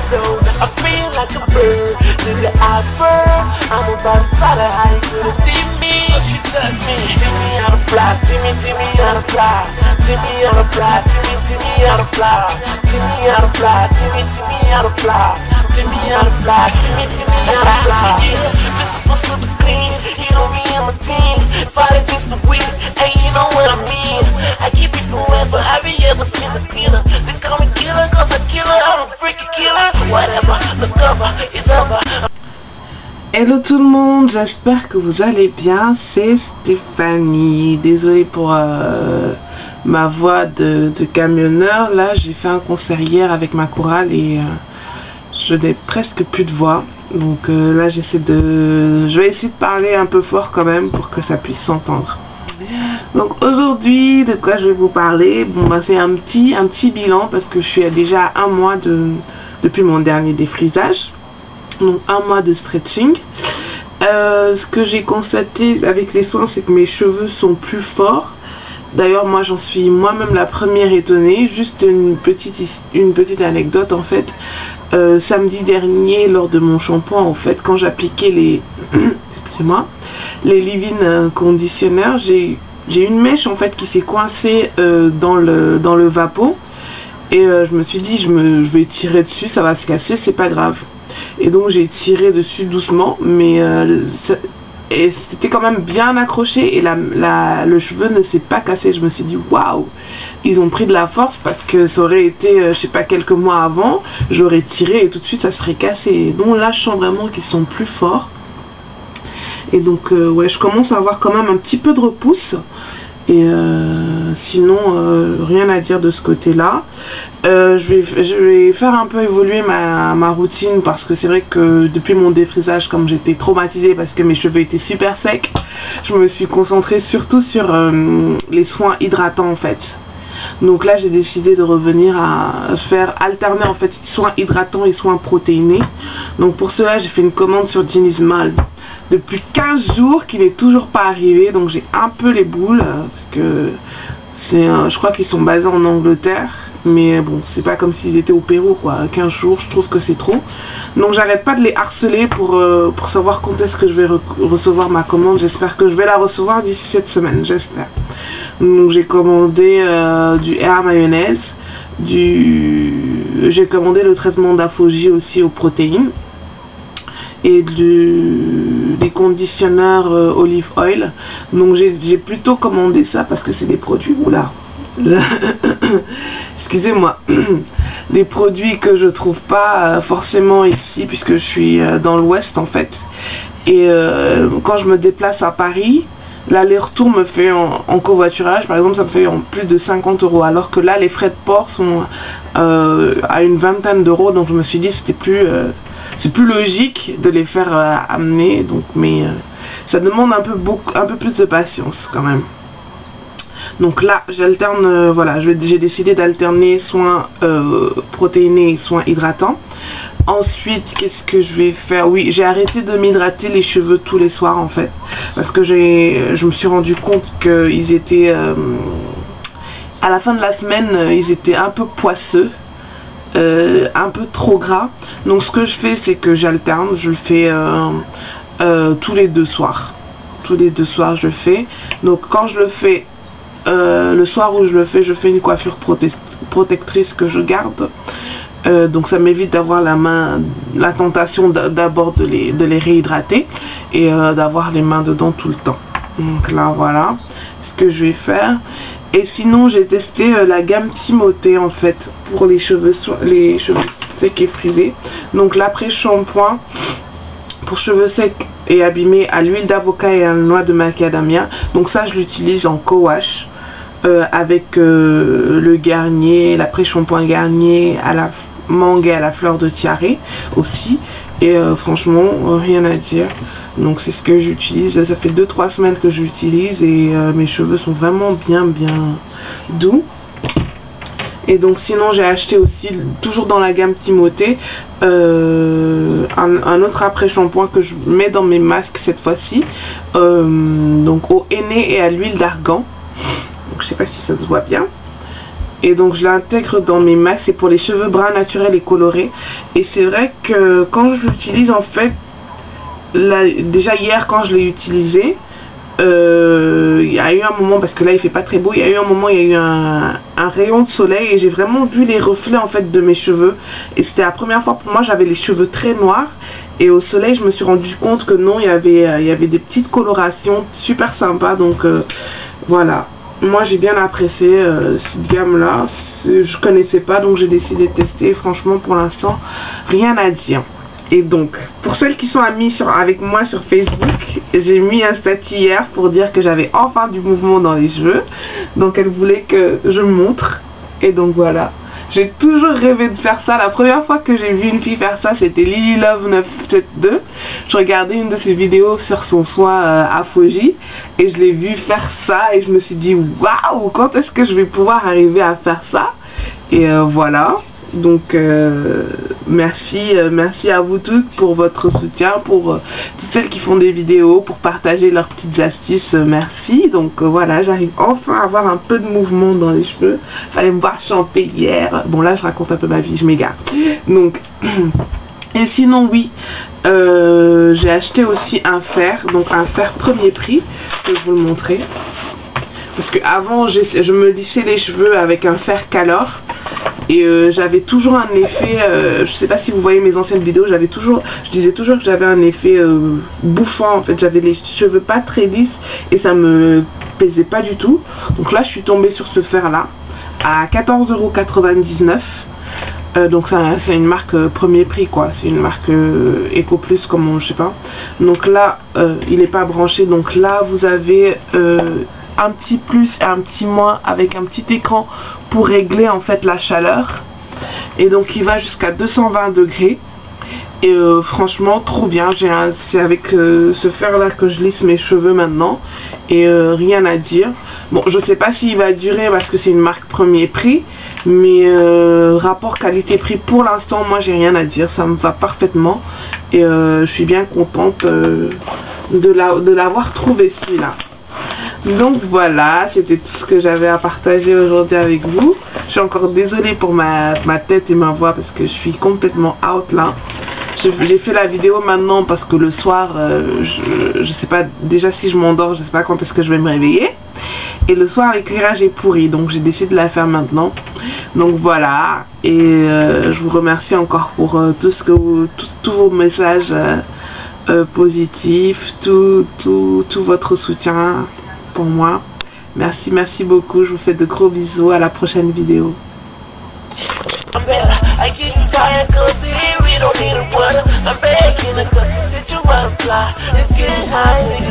flow. I feel like a bird, nigga I burn. I'm about to fly the high, you couldn't see me. So she touched me, teach me how to fly, teach me how to fly, teach me how to fly, teach me how to fly, teach me how to fly, teach me how to fly, teach me how to fly, teach me how to fly. Yeah, this supposed to be clean, you know me and my team, fight against the weak, and you know what I mean. I keep it forever, have you ever seen the killer? They call me killer cause I kill her, I'm a freaking killer. Whatever, the cover is over. Hello tout le monde, j'espère que vous allez bien, c'est Stéphanie. Désolée pour ma voix de camionneur. Là j'ai fait un concert hier avec ma chorale et je n'ai presque plus de voix. Donc là je vais essayer de parler un peu fort quand même pour que ça puisse s'entendre. Donc aujourd'hui de quoi je vais vous parler, bon bah c'est un petit bilan parce que je suis déjà à un mois depuis mon dernier défrisage. Donc un mois de stretching. Ce que j'ai constaté avec les soins, c'est que mes cheveux sont plus forts. D'ailleurs moi j'en suis moi-même la première étonnée. Juste une petite anecdote en fait. Samedi dernier lors de mon shampoing en fait, quand j'appliquais les excusez-moi, les leave-in conditionneurs, j'ai une mèche en fait qui s'est coincée dans le vapeau. Et je me suis dit je vais tirer dessus, ça va se casser, c'est pas grave. Et donc j'ai tiré dessus doucement, mais c'était quand même bien accroché et le cheveu ne s'est pas cassé. Je me suis dit waouh, ils ont pris de la force parce que ça aurait été je sais pas quelques mois avant, j'aurais tiré et tout de suite ça serait cassé. Et donc là je sens vraiment qu'ils sont plus forts. Et donc ouais, je commence à avoir quand même un petit peu de repousse. Et sinon rien à dire de ce côté là. Je vais faire un peu évoluer ma routine parce que c'est vrai que depuis mon défrisage, comme j'étais traumatisée parce que mes cheveux étaient super secs, je me suis concentrée surtout sur les soins hydratants en fait. Donc là j'ai décidé de revenir à faire alterner en fait soins hydratants et soins protéinés. Donc pour cela j'ai fait une commande sur Genismal depuis 15 jours qui n'est toujours pas arrivé, donc j'ai un peu les boules parce que je crois qu'ils sont basés en Angleterre, mais bon c'est pas comme s'ils étaient au Pérou quoi. 15 jours je trouve que c'est trop, donc j'arrête pas de les harceler pour savoir quand est-ce que je vais recevoir ma commande. J'espère que je vais la recevoir d'ici cette semaine, j'espère. Donc j'ai commandé du air mayonnaise, j'ai commandé le traitement d'aphogie aussi aux protéines et des conditionneurs olive oil. Donc j'ai plutôt commandé ça parce que c'est des produits, oula excusez-moi, des produits que je trouve pas forcément ici puisque je suis dans l'ouest en fait. Et quand je me déplace à Paris, l'aller-retour me fait en covoiturage par exemple, ça me fait en plus de 50 €, alors que là les frais de port sont à une vingtaine d'euros. Donc je me suis dit c'est plus logique de les faire amener, donc mais ça demande un peu plus de patience quand même. Donc là j'alterne, voilà, j'ai décidé d'alterner soins protéinés et soins hydratants. Ensuite qu'est-ce que je vais faire? Oui, j'ai arrêté de m'hydrater les cheveux tous les soirs en fait, parce que je me suis rendu compte qu'ils étaient à la fin de la semaine ils étaient un peu poisseux, un peu trop gras. Donc ce que je fais c'est que j'alterne, je le fais tous les 2 soirs. Tous les 2 soirs je le fais. Donc quand je le fais le soir où je le fais, je fais une coiffure protectrice que je garde. Donc ça m'évite d'avoir la tentation d'abord de les réhydrater et d'avoir les mains dedans tout le temps. Donc là voilà ce que je vais faire. Et sinon j'ai testé la gamme Timothée en fait pour les cheveux secs et frisés. Donc l'après-shampoing pour cheveux secs et abîmés à l'huile d'avocat et à la noix de macadamia. Donc ça je l'utilise en co-wash avec le Garnier, l'après-shampoing Garnier à la mangue et à la fleur de tiare aussi. Et franchement rien à dire. Donc c'est ce que j'utilise. Ça fait 2-3 semaines que j'utilise et mes cheveux sont vraiment bien doux. Et donc sinon j'ai acheté aussi, toujours dans la gamme Timothée, un autre après-shampoing que je mets dans mes masques cette fois-ci, donc au henné et à l'huile d'argan. Donc je sais pas si ça se voit bien. Et donc je l'intègre dans mes masques. C'est pour les cheveux bruns naturels et colorés. Et c'est vrai que quand je l'utilise, en fait, là, déjà hier quand je l'ai utilisé, il y a eu un moment, parce que là il fait pas très beau, il y a eu un moment, il y a eu un rayon de soleil et j'ai vraiment vu les reflets en fait de mes cheveux. Et c'était la première fois pour moi, j'avais les cheveux très noirs et au soleil je me suis rendu compte que non, il y avait des petites colorations super sympas. Donc voilà, moi j'ai bien apprécié cette gamme là. Je connaissais pas, donc j'ai décidé de tester. Franchement pour l'instant rien à dire. Et donc, pour celles qui sont amies avec moi sur Facebook, j'ai mis un statut hier pour dire que j'avais enfin du mouvement dans les cheveux. Donc elle voulait que je montre. Et donc voilà. J'ai toujours rêvé de faire ça. La première fois que j'ai vu une fille faire ça, c'était Lily Love 972. Je regardais une de ses vidéos sur son soin à Fuji. Et je l'ai vu faire ça. Et je me suis dit, waouh, quand est-ce que je vais pouvoir arriver à faire ça? Et voilà. Donc merci à vous toutes pour votre soutien, pour toutes celles qui font des vidéos, pour partager leurs petites astuces, merci. Donc voilà, j'arrive enfin à avoir un peu de mouvement dans les cheveux. Fallait me voir chanter hier. Bon là je raconte un peu ma vie, je m'égare. Donc et sinon oui, j'ai acheté aussi un fer, donc un fer premier prix, je vais vous le montrer. Parce que avant je me lissais les cheveux avec un fer Calor. Et j'avais toujours un effet, je sais pas si vous voyez mes anciennes vidéos, je disais toujours que j'avais un effet bouffant en fait, j'avais les cheveux pas très lisses et ça me plaisait pas du tout. Donc là je suis tombée sur ce fer là à 14,99 €. Donc c'est une marque premier prix quoi, c'est une marque Eco Plus comme je sais pas. Donc là il n'est pas branché, donc là vous avez un petit plus et un petit moins avec un petit écran pour régler en fait la chaleur. Et donc il va jusqu'à 220 degrés. Et franchement trop bien. C'est avec ce fer là que je lisse mes cheveux maintenant. Et rien à dire. Bon je sais pas s'il va durer parce que c'est une marque premier prix. Mais rapport qualité-prix pour l'instant moi j'ai rien à dire. Ça me va parfaitement. Et je suis bien contente de l'avoir trouvé celui-là. Donc voilà, c'était tout ce que j'avais à partager aujourd'hui avec vous. Je suis encore désolée pour ma tête et ma voix parce que je suis complètement out là. J'ai fait la vidéo maintenant parce que le soir, je sais pas, déjà si je m'endors, je sais pas quand est-ce que je vais me réveiller. Et le soir l'éclairage est pourri, donc j'ai décidé de la faire maintenant. Donc voilà, et je vous remercie encore pour tous vos messages positifs, tout votre soutien pour moi. Merci beaucoup, je vous fais de gros bisous, à la prochaine vidéo. I'm